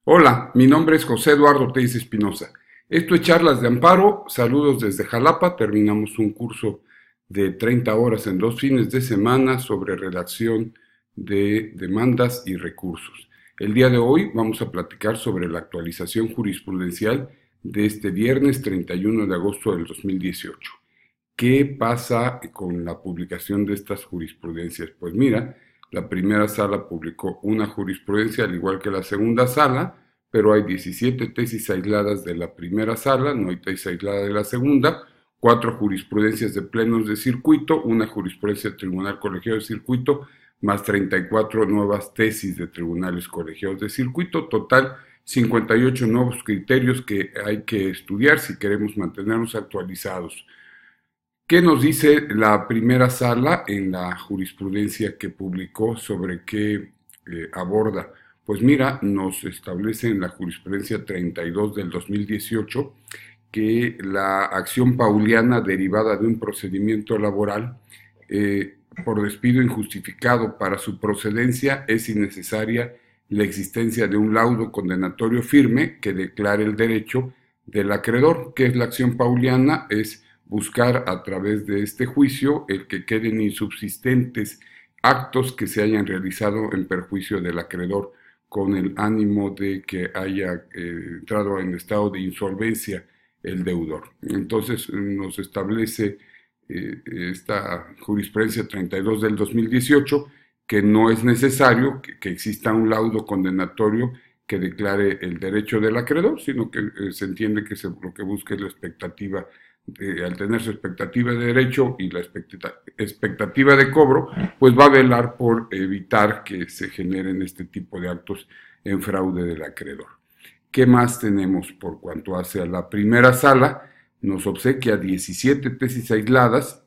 Hola, mi nombre es José Eduardo Teiz Espinosa. Esto es Charlas de Amparo, saludos desde Jalapa. Terminamos un curso de 30 horas en 2 fines de semana sobre redacción de demandas y recursos. El día de hoy vamos a platicar sobre la actualización jurisprudencial de este viernes 31 de agosto del 2018. ¿Qué pasa con la publicación de estas jurisprudencias? Pues mira, la primera sala publicó una jurisprudencia al igual que la segunda sala, pero hay 17 tesis aisladas de la primera sala, no hay tesis aislada de la segunda, 4 jurisprudencias de plenos de circuito, una jurisprudencia del Tribunal Colegiado de Circuito, más 34 nuevas tesis de tribunales colegiados de circuito, total 58 nuevos criterios que hay que estudiar si queremos mantenernos actualizados. ¿Qué nos dice la primera sala en la jurisprudencia que publicó sobre qué aborda? Pues mira, nos establece en la jurisprudencia 32 del 2018 que la acción pauliana derivada de un procedimiento laboral por despido injustificado para su procedencia es innecesaria la existencia de un laudo condenatorio firme que declare el derecho del acreedor. ¿Qué es la acción pauliana? Es buscar a través de este juicio el que queden insubsistentes actos que se hayan realizado en perjuicio del acreedor con el ánimo de que haya entrado en estado de insolvencia el deudor. Entonces nos establece esta jurisprudencia 32 del 2018 que no es necesario que exista un laudo condenatorio que declare el derecho del acreedor, sino que se entiende que lo que busca es la expectativa al tener su expectativa de derecho y la expectativa de cobro, pues va a velar por evitar que se generen este tipo de actos en fraude del acreedor. ¿Qué más tenemos por cuanto hace a la primera sala? Nos obsequia 17 tesis aisladas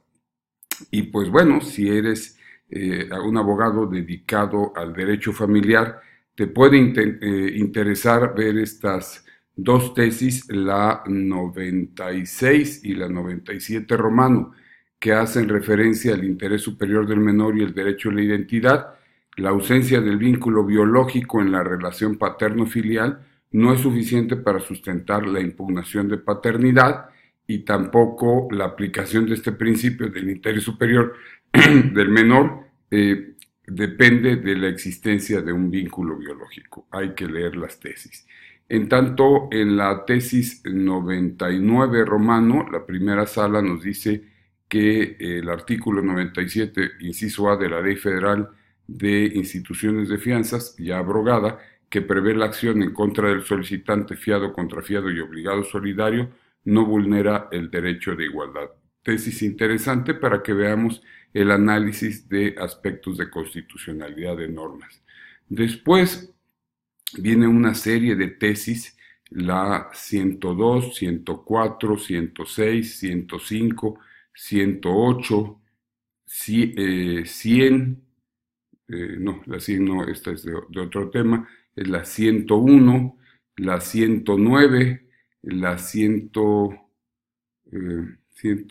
y pues bueno, si eres un abogado dedicado al derecho familiar, te puede interesar ver estas dos tesis, la 96 y la 97 romano, que hacen referencia al interés superior del menor y el derecho a la identidad. La ausencia del vínculo biológico en la relación paterno-filial no es suficiente para sustentar la impugnación de paternidad y tampoco la aplicación de este principio del interés superior del menor depende de la existencia de un vínculo biológico. Hay que leer las tesis. En tanto, en la tesis 99 romano, la primera sala nos dice que el artículo 97, inciso A de la Ley Federal de Instituciones de Fianzas, ya abrogada, que prevé la acción en contra del solicitante fiado, contrafiado y obligado solidario, no vulnera el derecho de igualdad. Tesis interesante para que veamos el análisis de aspectos de constitucionalidad de normas. Después viene una serie de tesis, la 102, 104, 106, 105, 108, 100, no, la 100 no, esta es de otro tema, es la 101, la 109, la 100, 100,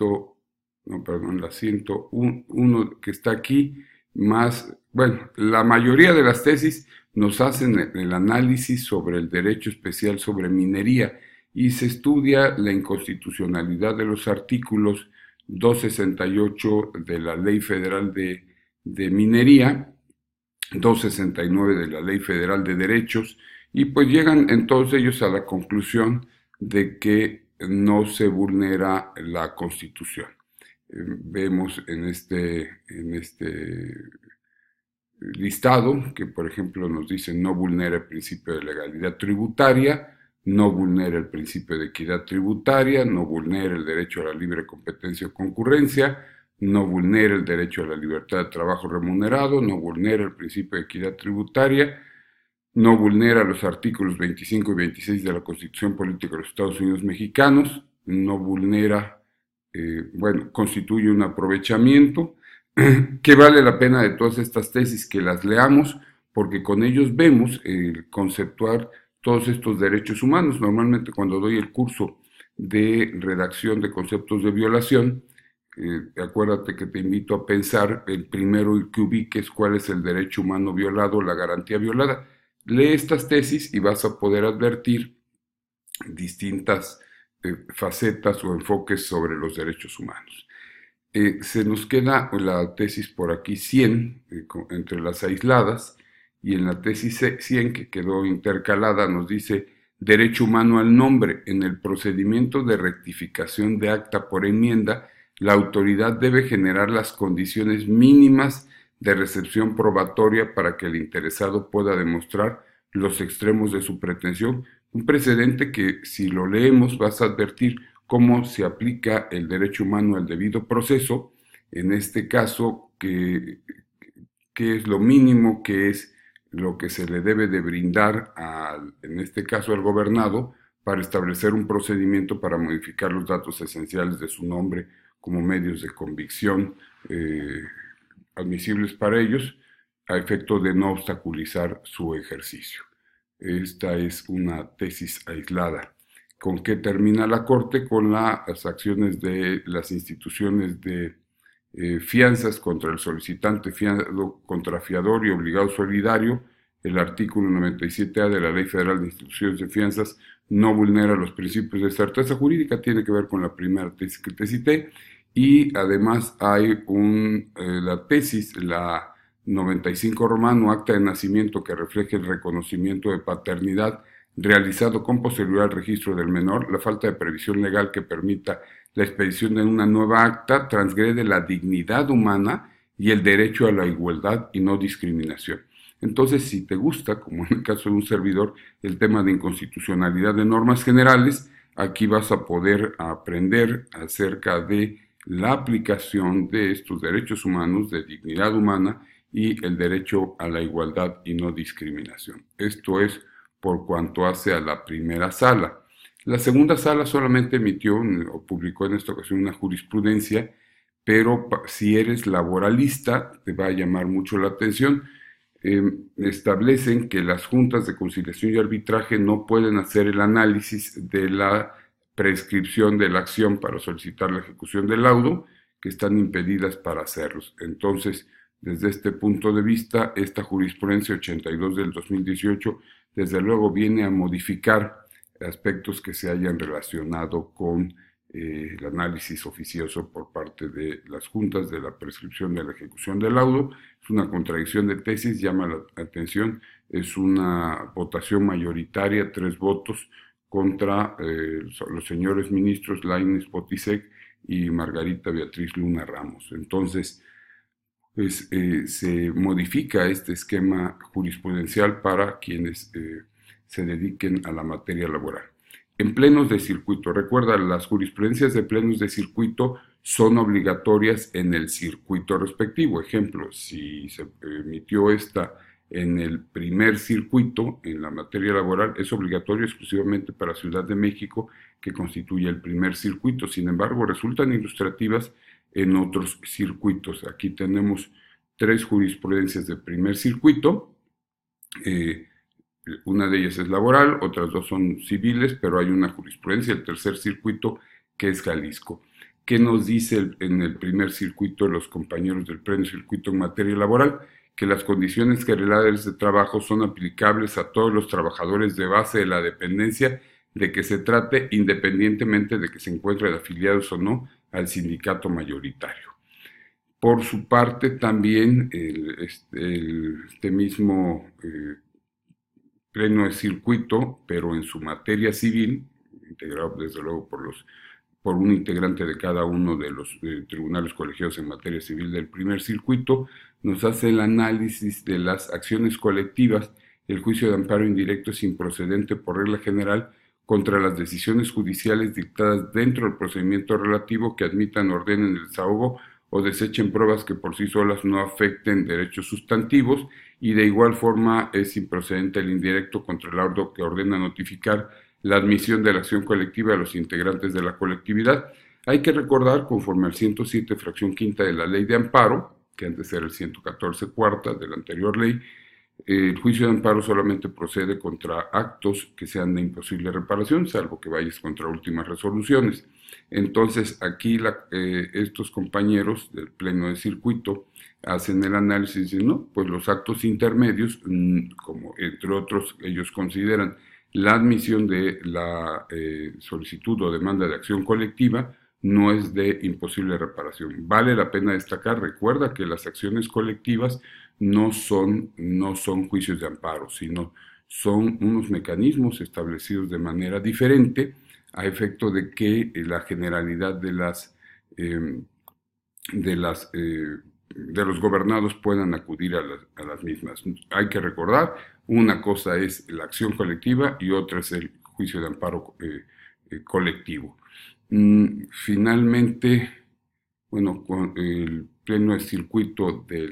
no, perdón, la 101 que está aquí, más, bueno, la mayoría de las tesis nos hacen el análisis sobre el derecho especial sobre minería y se estudia la inconstitucionalidad de los artículos 268 de la Ley Federal de Minería, 269 de la Ley Federal de Derechos, y pues llegan en todos ellos a la conclusión de que no se vulnera la Constitución. Vemos en este listado que, por ejemplo, nos dice no vulnera el principio de legalidad tributaria, no vulnera el principio de equidad tributaria, no vulnera el derecho a la libre competencia o concurrencia, no vulnera el derecho a la libertad de trabajo remunerado, no vulnera el principio de equidad tributaria, no vulnera los artículos 25 y 26 de la Constitución Política de los Estados Unidos Mexicanos, no vulnera, bueno, constituye un aprovechamiento, que vale la pena de todas estas tesis que las leamos, porque con ellos vemos conceptuar todos estos derechos humanos. Normalmente cuando doy el curso de redacción de conceptos de violación, acuérdate que te invito a pensar el primero que ubiques cuál es el derecho humano violado, la garantía violada. Lee estas tesis y vas a poder advertir distintas facetas o enfoques sobre los derechos humanos. Se nos queda la tesis por aquí 100 entre las aisladas, y en la tesis 100 que quedó intercalada nos dice: derecho humano al nombre. En el procedimiento de rectificación de acta por enmienda, la autoridad debe generar las condiciones mínimas de recepción probatoria para que el interesado pueda demostrar los extremos de su pretensión. Un precedente que, si lo leemos, vas a advertir cómo se aplica el derecho humano al debido proceso, en este caso, que es lo mínimo, que es lo que se le debe de brindar, en este caso al gobernado, para establecer un procedimiento para modificar los datos esenciales de su nombre como medios de convicción admisibles para ellos, a efecto de no obstaculizar su ejercicio. Esta es una tesis aislada. ¿Con qué termina la Corte? Con las acciones de las instituciones de fianzas contra el solicitante, fiado contra fiador y obligado solidario. El artículo 97A de la Ley Federal de Instituciones de Fianzas no vulnera los principios de certeza jurídica, tiene que ver con la primera tesis que te cité, y además hay la tesis, la 95 romano, acta de nacimiento, que refleja el reconocimiento de paternidad realizado con posterioridad al registro del menor. La falta de previsión legal que permita la expedición de una nueva acta transgrede la dignidad humana y el derecho a la igualdad y no discriminación. Entonces, si te gusta, como en el caso de un servidor, el tema de inconstitucionalidad de normas generales, aquí vas a poder aprender acerca de la aplicación de estos derechos humanos, de dignidad humana y el derecho a la igualdad y no discriminación. Esto es por cuanto hace a la primera sala. La segunda sala solamente emitió o publicó en esta ocasión una jurisprudencia, pero si eres laboralista te va a llamar mucho la atención. Establecen que las juntas de conciliación y arbitraje no pueden hacer el análisis de la prescripción de la acción para solicitar la ejecución del laudo, que están impedidas para hacerlos. Entonces, desde este punto de vista, esta jurisprudencia 82 del 2018, desde luego viene a modificar aspectos que se hayan relacionado con el análisis oficioso por parte de las juntas de la prescripción de la ejecución del laudo. Es una contradicción de tesis, llama la atención, es una votación mayoritaria, 3 votos contra los señores ministros Lainez Potisek y Margarita Beatriz Luna Ramos. Entonces, pues, se modifica este esquema jurisprudencial para quienes se dediquen a la materia laboral. En plenos de circuito, recuerda, las jurisprudencias de plenos de circuito son obligatorias en el circuito respectivo. Ejemplo, si se emitió esta en el primer circuito en la materia laboral, es obligatorio exclusivamente para Ciudad de México, que constituye el primer circuito. Sin embargo, resultan ilustrativas en otros circuitos. Aquí tenemos 3 jurisprudencias de primer circuito. Una de ellas es laboral, otras 2 son civiles, pero hay una jurisprudencia, el tercer circuito, que es Jalisco. ¿Qué nos dice en el primer circuito los compañeros del pleno circuito en materia laboral? Que las condiciones generales de trabajo son aplicables a todos los trabajadores de base de la dependencia de que se trate, independientemente de que se encuentren afiliados o no al sindicato mayoritario. Por su parte, también este mismo pleno de circuito, pero en su materia civil, integrado desde luego por un integrante de cada uno de los tribunales colegiados en materia civil del primer circuito, nos hace el análisis de las acciones colectivas. El juicio de amparo indirecto es improcedente por regla general contra las decisiones judiciales dictadas dentro del procedimiento relativo que admitan, ordenen el desahogo o desechen pruebas que por sí solas no afecten derechos sustantivos, y de igual forma es improcedente el indirecto contra el laudo que ordena notificar la admisión de la acción colectiva a los integrantes de la colectividad. Hay que recordar, conforme al 107 fracción quinta de la Ley de Amparo, que antes era el 114 cuarta de la anterior ley, El juicio de amparo solamente procede contra actos que sean de imposible reparación, salvo que vayas contra últimas resoluciones. Entonces, aquí estos compañeros del Pleno de Circuito hacen el análisis y dicen, no, pues los actos intermedios, como entre otros ellos consideran la admisión de la solicitud o demanda de acción colectiva, no es de imposible reparación. Vale la pena destacar, recuerda que las acciones colectivas no son juicios de amparo, sino son unos mecanismos establecidos de manera diferente a efecto de que la generalidad eh, de las de los gobernados puedan acudir a las mismas. Hay que recordar, una cosa es la acción colectiva y otra es el juicio de amparo colectivo. Finalmente, bueno, con el Pleno de Circuito de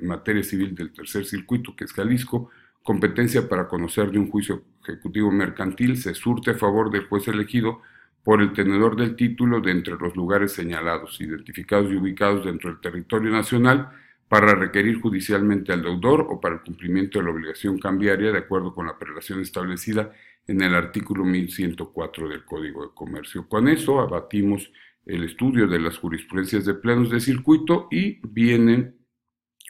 Materia Civil del Tercer Circuito, que es Jalisco, competencia para conocer de un juicio ejecutivo mercantil, se surte a favor del juez elegido por el tenedor del título de entre los lugares señalados, identificados y ubicados dentro del territorio nacional, para requerir judicialmente al deudor o para el cumplimiento de la obligación cambiaria de acuerdo con la prelación establecida en el artículo 1104 del Código de Comercio. Con eso abatimos el estudio de las jurisprudencias de plenos de circuito y vienen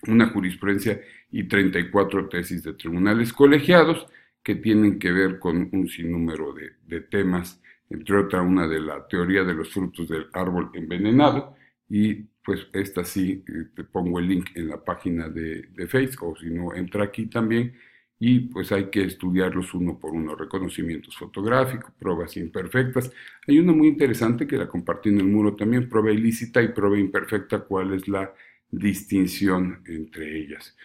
una jurisprudencia y 34 tesis de tribunales colegiados que tienen que ver con un sinnúmero de temas, entre otras una de la teoría de los frutos del árbol envenenado, y pues esta sí, te pongo el link en la página de Facebook, o si no, entra aquí también, y pues hay que estudiarlos uno por uno, reconocimientos fotográficos, pruebas imperfectas. Hay una muy interesante que la compartí en el muro también, prueba ilícita y prueba imperfecta, cuál es la distinción entre ellas.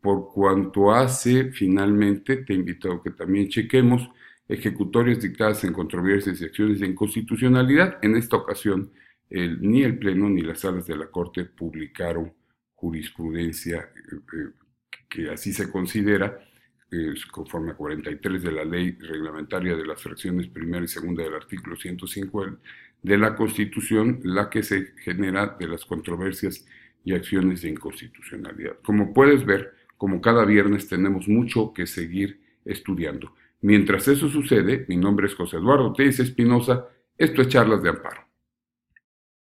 Por cuanto hace, finalmente, te invito a que también chequemos ejecutorias dictadas en controversias y acciones de inconstitucionalidad. En esta ocasión, ni el Pleno ni las salas de la Corte publicaron jurisprudencia que así se considera, conforme a 43 de la ley reglamentaria de las fracciones primera y segunda del artículo 105 de la Constitución, la que se genera de las controversias y acciones de inconstitucionalidad. Como puedes ver, como cada viernes tenemos mucho que seguir estudiando. Mientras eso sucede, mi nombre es José Eduardo Telles Espinosa, esto es Charlas de Amparo.